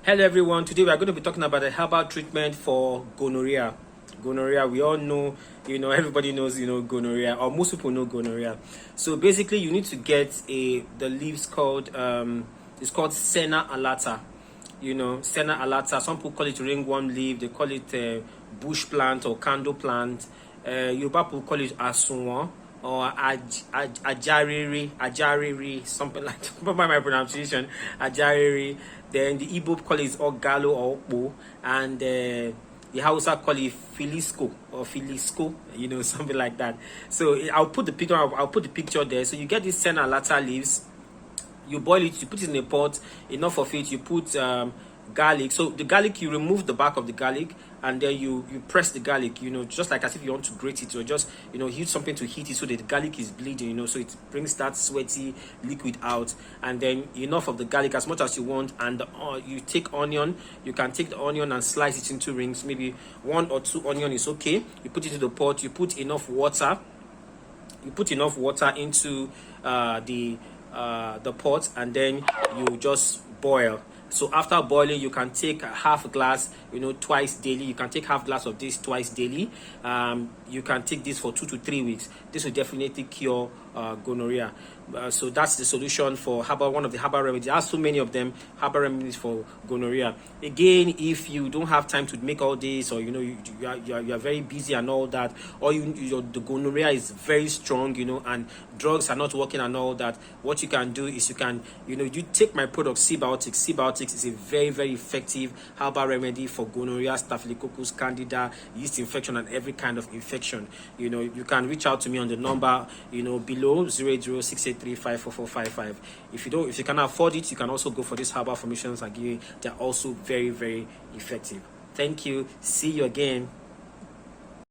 Hello everyone, today we are going to be talking about a herbal treatment for gonorrhea. Gonorrhea, we all know, everybody knows, gonorrhea, or most people know gonorrhea. So basically you need to get the leaves called, it's called Senna alata. Senna alata, some people call it ringworm leaf, they call it bush plant or candle plant. Yoruba people call it asunwon or ajariri, something like that. By my pronunciation, ajariri. Then the Igbo call it ogalo or okpo, and the Hausa call it filisco or filisco, something like that. So I'll put the picture. I'll put the picture there. So you get these senna lata leaves. You boil it. You put it in a pot. Enough of it. You put garlic. So the garlic, you remove the back of the garlic, and then you press the garlic, just like as if you want to grate it, or just use something to heat it so that the garlic is bleeding, so it brings that sweaty liquid out. And then enough of the garlic, as much as you want. And you take onion. You can take the onion and slice it into rings. Maybe 1 or 2 onion is okay. You put it into the pot. You put enough water. You put enough water into the pot, and then you just boil. So after boiling, you can take half a glass, twice daily. You can take half glass of this twice daily. You can take this for 2 to 3 weeks. This will definitely cure gonorrhea. So that's the solution for one of the herbal remedies. There are so many of them, herbal remedies for gonorrhea. Again, if you don't have time to make all this, or you are very busy and all that, or the gonorrhea is very strong, and drugs are not working and all that, what you can do is you take my product Cbiotics. Cbiotics is a very, very effective herbal remedy for gonorrhea, staphylococcus, candida, yeast infection, and every kind of infection. You can reach out to me on the number below 006835445. If you can afford it, you can also go for these herbal formations I give you. They're also very, very effective. Thank you. See you again.